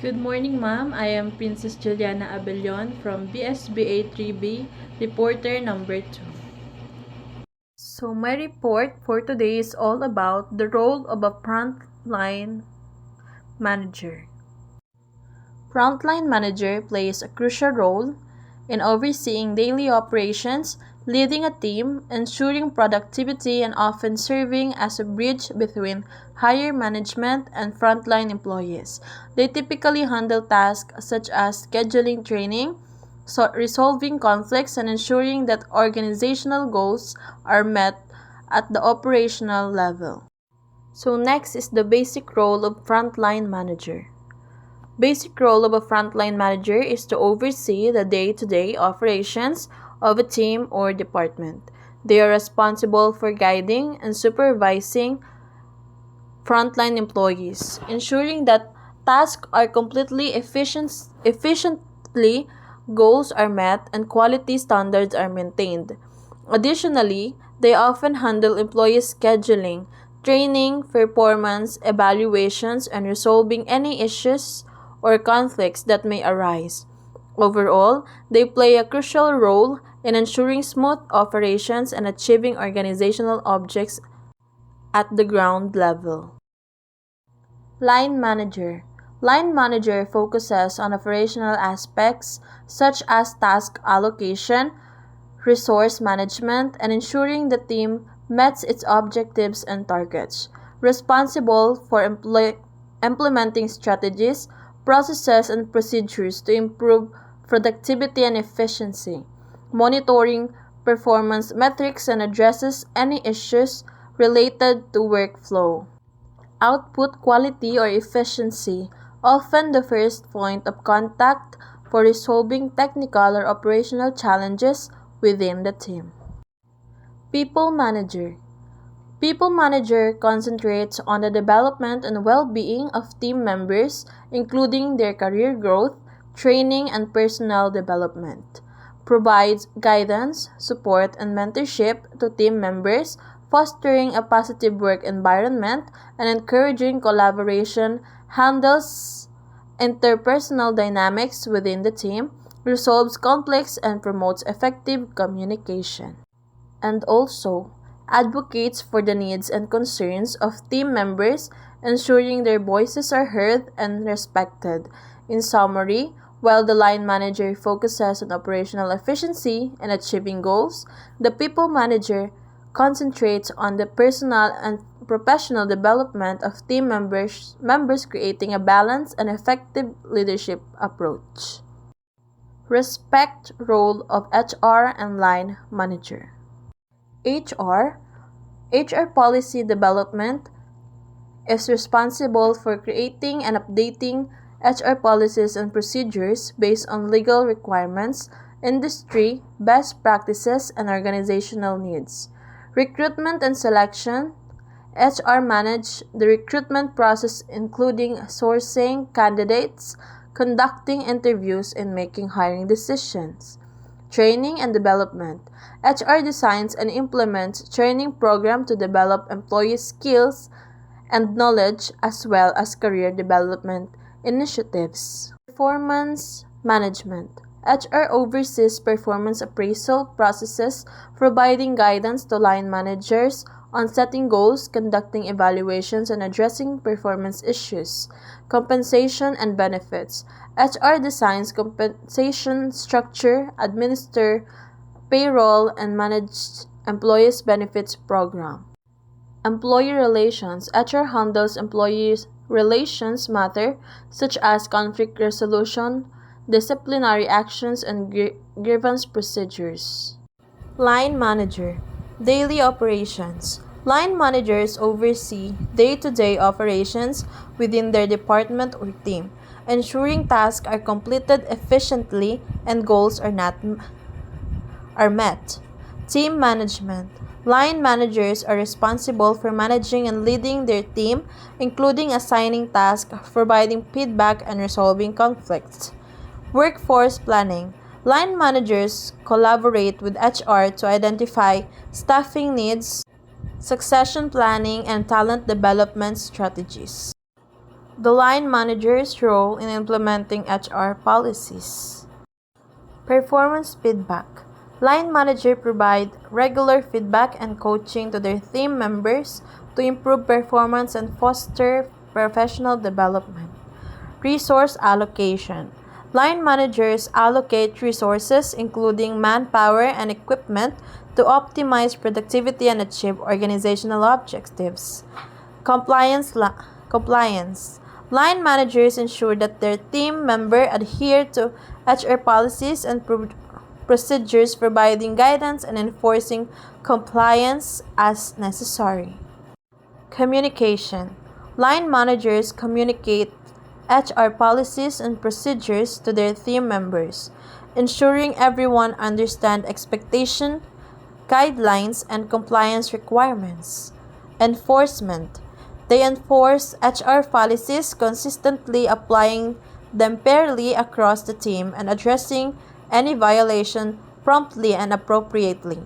Good morning, ma'am. I am Princess Juliana Abellon from BSBA 3B, reporter number 2. So my report for today is all about the role of a frontline manager. Frontline manager plays a crucial role in overseeing daily operations, leading a team, ensuring productivity, and often serving as a bridge between higher management and frontline employees. They typically handle tasks such as scheduling training, resolving conflicts, and ensuring that organizational goals are met at the operational level. So next is the basic role of frontline manager. Basic role of a frontline manager is to oversee the day-to-day operations of a team or department. They are responsible for guiding and supervising frontline employees, ensuring that tasks are efficiently, goals are met, and quality standards are maintained. Additionally, they often handle employee scheduling, training, performance evaluations, and resolving any issues or conflicts that may arise. Overall, they play a crucial role in ensuring smooth operations and achieving organizational objectives at the ground level. Line Manager. Line Manager focuses on operational aspects such as task allocation, resource management, and ensuring the team meets its objectives and targets. Responsible for implementing strategies, processes, and procedures to improve productivity and efficiency, monitoring performance metrics, and addresses any issues related to workflow. Output quality or efficiency, often the first point of contact for resolving technical or operational challenges within the team. People Manager. People Manager concentrates on the development and well-being of team members, including their career growth, training, and personal development. Provides guidance, support, and mentorship to team members, fostering a positive work environment and encouraging collaboration, handles interpersonal dynamics within the team, resolves conflicts, and promotes effective communication. And also advocates for the needs and concerns of team members, ensuring their voices are heard and respected. In summary, while the line manager focuses on operational efficiency and achieving goals, the people manager concentrates on the personal and professional development of team members creating a balanced and effective leadership approach. Respect role of HR and line manager. HR HR policy development is responsible for creating and updating HR policies and procedures based on legal requirements, industry, best practices, and organizational needs. Recruitment and selection. HR manage the recruitment process including sourcing candidates, conducting interviews, and making hiring decisions. Training and development. HR designs and implements training programs to develop employee skills and knowledge as well as career development initiatives. Performance management. HR oversees performance appraisal processes, providing guidance to line managers on setting goals, conducting evaluations, and addressing performance issues. Compensation and benefits. HR designs compensation structure, administer payroll, and manage employees' benefits program. Employee relations. HR handles employee relations matter such as conflict resolution, disciplinary actions, and grievance procedures. Line manager. Daily operations. Line managers oversee day-to-day operations within their department or team, ensuring tasks are completed efficiently and goals are met. Team management. Line managers are responsible for managing and leading their team, including assigning tasks, providing feedback, and resolving conflicts. Workforce planning. Line managers collaborate with HR to identify staffing needs, succession planning, and talent development strategies. The line manager's role in implementing HR policies. Performance feedback. Line manager provide regular feedback and coaching to their team members to improve performance and foster professional development. Resource allocation. Line managers allocate resources, including manpower and equipment, to optimize productivity and achieve organizational objectives. Compliance. Line managers ensure that their team member adhere to HR policies and procedures, providing guidance and enforcing compliance as necessary. Communication. Line managers communicate HR policies and procedures to their team members, ensuring everyone understands expectation, guidelines, and compliance requirements. Enforcement. They enforce HR policies, consistently applying them fairly across the team and addressing any violation promptly and appropriately.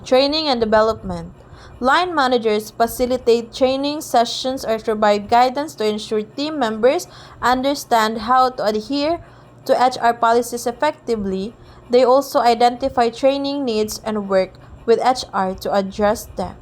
Training and development. Line managers facilitate training sessions or provide guidance to ensure team members understand how to adhere to HR policies effectively. They also identify training needs and work with HR to address them.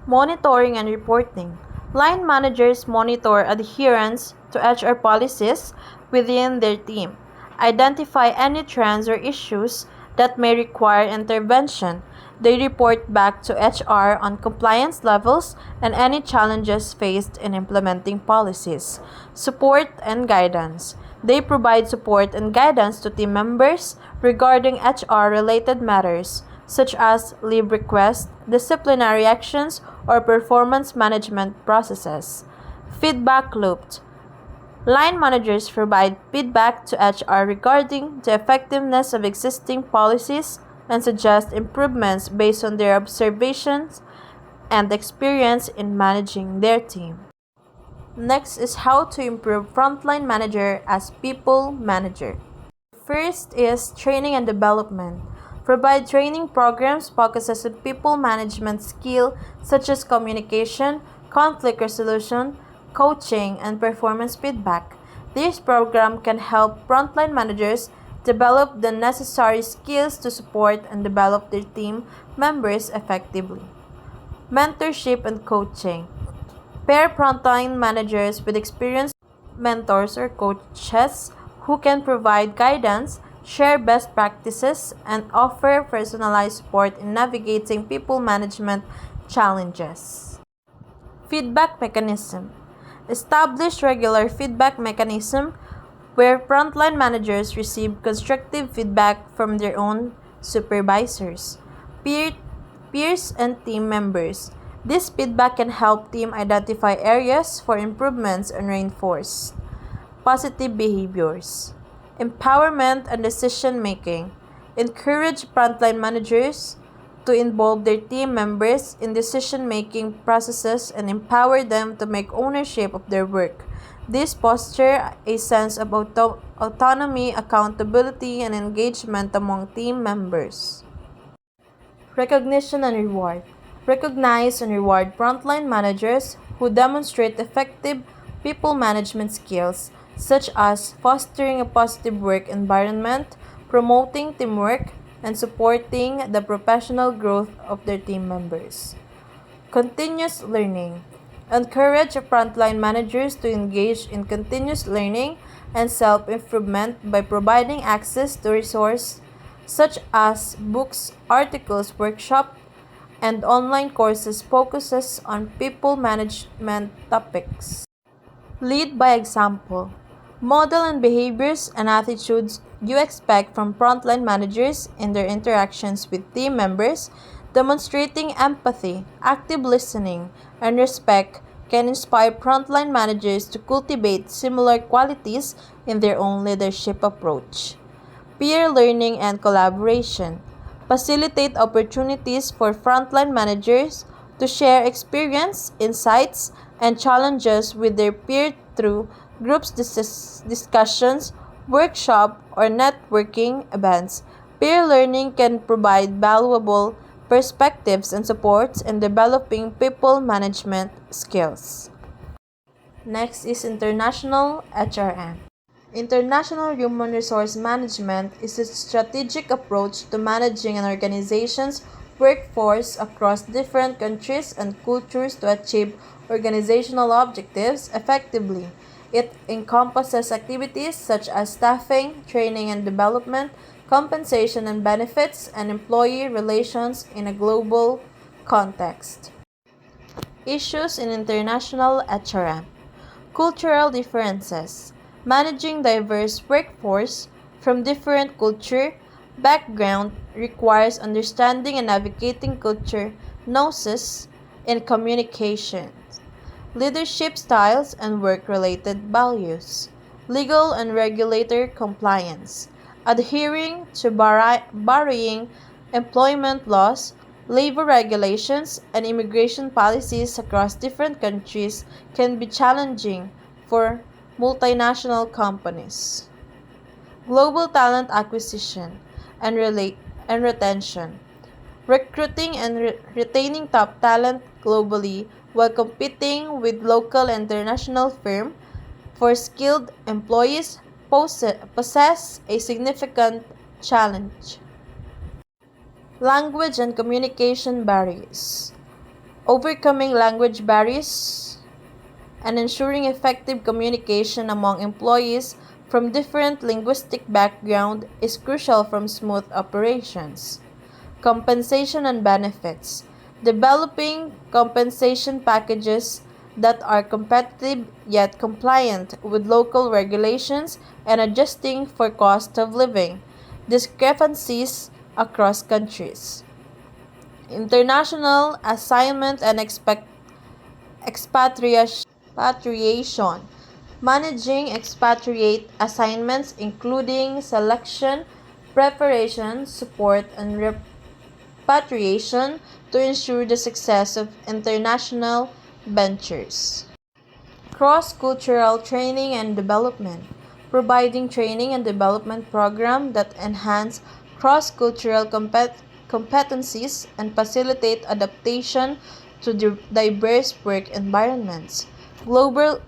Monitoring and reporting. Line managers monitor adherence to HR policies within their team, identify any trends or issues that may require intervention. They report back to HR on compliance levels and any challenges faced in implementing policies. Support and guidance. They provide support and guidance to team members regarding HR related matters, such as leave requests, disciplinary actions, or performance management processes. Feedback loop. Line managers provide feedback to HR regarding the effectiveness of existing policies and suggest improvements based on their observations and experience in managing their team. Next is how to improve frontline manager as people manager. First is training and development. Provide training programs focuses on people management skill such as communication, conflict resolution, coaching, and performance feedback. This program can help frontline managers develop the necessary skills to support and develop their team members effectively. Mentorship and coaching. Pair frontline managers with experienced mentors or coaches who can provide guidance, share best practices, and offer personalized support in navigating people management challenges. Feedback mechanism. Establish regular feedback mechanism where frontline managers receive constructive feedback from their own supervisors, peers, and team members. This feedback can help team identify areas for improvements and reinforce positive behaviors. Empowerment and decision making. Encourage frontline managers to involve their team members in decision making processes and empower them to make ownership of their work. This fosters a sense of autonomy, accountability, and engagement among team members. Recognition and reward. Recognize and reward frontline managers who demonstrate effective people management skills, such as fostering a positive work environment, promoting teamwork, and supporting the professional growth of their team members. Continuous learning. Encourage frontline managers to engage in continuous learning and self-improvement by providing access to resources such as books, articles, workshops, and online courses focuses on people management topics. Lead by example. Model and behaviors and attitudes you expect from frontline managers in their interactions with team members. Demonstrating empathy, active listening, and respect can inspire frontline managers to cultivate similar qualities in their own leadership approach. Peer learning and collaboration. Facilitate opportunities for frontline managers to share experience, insights, and challenges with their peers through groups discussions, workshop, or networking events. Peer learning can provide valuable perspectives and supports in developing people management skills. Next is international HRM. International Human Resource Management is a strategic approach to managing an organization's workforce across different countries and cultures to achieve organizational objectives effectively. It encompasses activities such as staffing, training and development, compensation and benefits, and employee relations in a global context. Issues in international HRM. Cultural differences. Managing diverse workforce from different culture background requires understanding and navigating culture nuances in communication, leadership styles and work-related values, legal and regulator compliance, adhering to varying employment laws, labor regulations, and immigration policies across different countries can be challenging for multinational companies. Global talent acquisition and retention. Recruiting and retaining top talent globally while competing with local and international firms for skilled employees possess a significant challenge. Language and communication barriers. Overcoming language barriers and ensuring effective communication among employees from different linguistic backgrounds is crucial for smooth operations. Compensation and benefits. Developing compensation packages that are competitive yet compliant with local regulations and adjusting for cost of living discrepancies across countries. International assignment and expatriation. Managing expatriate assignments including selection, preparation, support, and repatriation to ensure the success of international ventures. Cross-cultural training and development. Providing training and development programs that enhance cross-cultural competencies and facilitate adaptation to diverse work environments. Global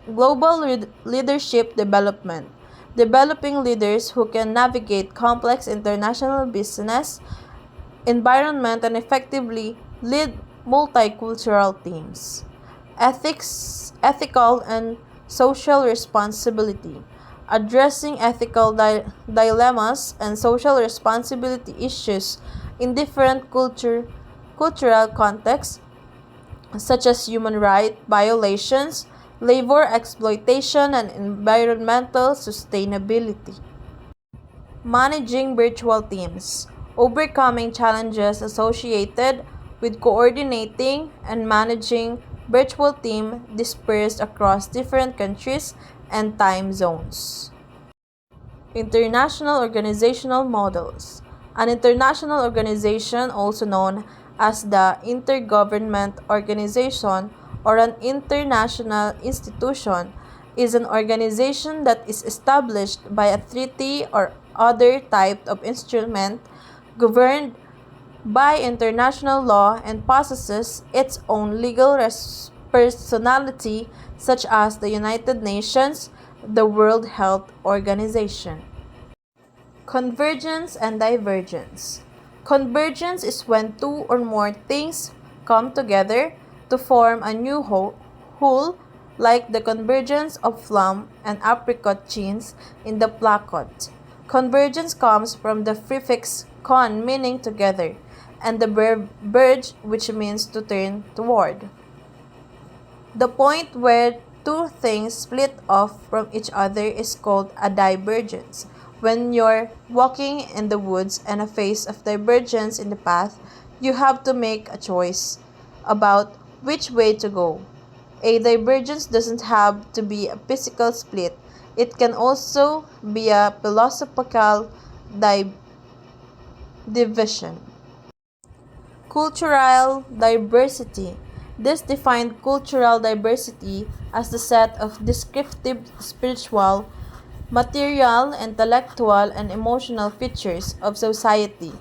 leadership development. Developing leaders who can navigate complex international business environment and effectively lead multicultural teams. Ethical and social responsibility. Addressing ethical dilemmas and social responsibility issues in different cultural contexts, such as human rights violations, labor exploitation, and environmental sustainability. Managing virtual teams. Overcoming challenges associated with coordinating and managing virtual teams dispersed across different countries and time zones. International organizational models. An international organization, also known as the Intergovernment Organization or an international institution, is an organization that is established by a treaty or other type of instrument governed by international law and possesses its own legal personality, such as the United Nations, the World Health Organization. Convergence and divergence. Convergence is when two or more things come together to form a new whole, like the convergence of plum and apricot genes in the placot. Convergence comes from the prefix con, meaning together, and the verb verge, which means to turn toward. The point where two things split off from each other is called a divergence. When you're walking in the woods and a phase of divergence in the path, you have to make a choice about which way to go. A divergence doesn't have to be a physical split. It can also be a philosophical division. Cultural diversity. This defined cultural diversity as the set of descriptive spiritual, material, intellectual, and emotional features of society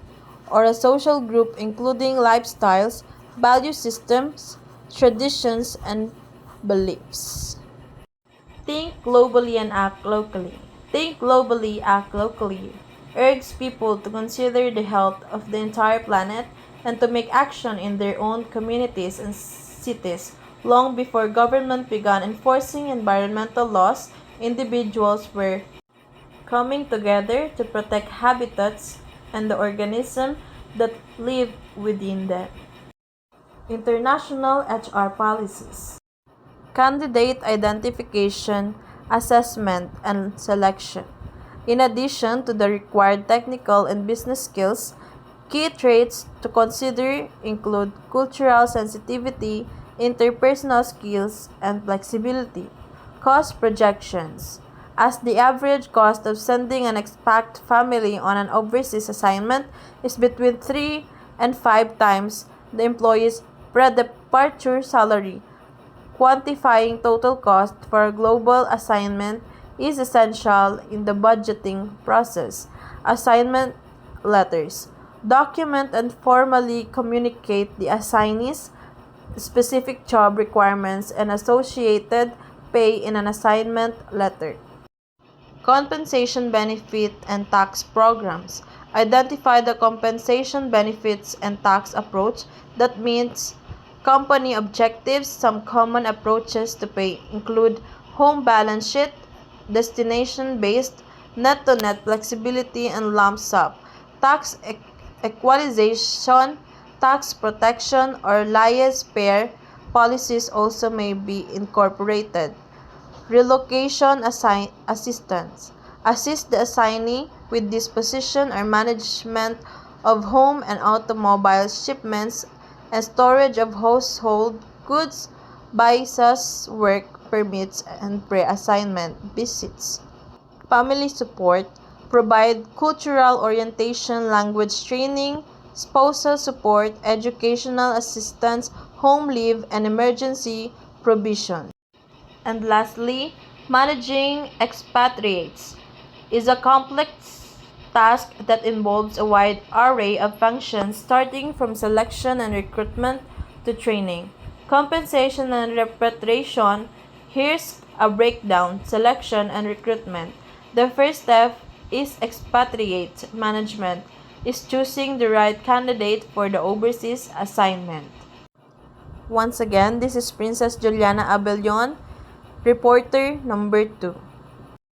or a social group including lifestyles, value systems, traditions, and beliefs. Think globally and act locally. Think globally, act locally. Urge people to consider the health of the entire planet and to make action in their own communities and cities. Long before government began enforcing environmental laws, individuals were coming together to protect habitats and the organisms that live within them. International HR policies. Candidate identification, assessment, and selection. In addition to the required technical and business skills, key traits to consider include cultural sensitivity, interpersonal skills, and flexibility. Cost projections. As the average cost of sending an expat family on an overseas assignment is between 3 and 5 times the employee's pre-departure salary, quantifying total cost for a global assignment is essential in the budgeting process. Assignment letters. Document and formally communicate the assignee's specific job requirements and associated pay in an assignment letter. Compensation benefit and tax programs. Identify the compensation benefits and tax approach that meets company objectives. Some common approaches to pay include home balance sheet, destination-based, net-to-net flexibility, and lump sum. Tax equalization, tax protection, or laissez-faire policies also may be incorporated. Relocation assistance. Assist the assignee with disposition or management of home and automobile shipments and storage of household goods, visas, work permits, and pre-assignment visits. Family support. Provide cultural orientation, language training, spousal support, educational assistance, home leave, and emergency provision. And lastly, managing expatriates is a complex task that involves a wide array of functions starting from selection and recruitment to training, compensation and repatriation. Here's a breakdown: selection and recruitment. The first step is expatriate management, is choosing the right candidate for the overseas assignment. Once again, this is Princess Juliana Abellon, reporter number 2.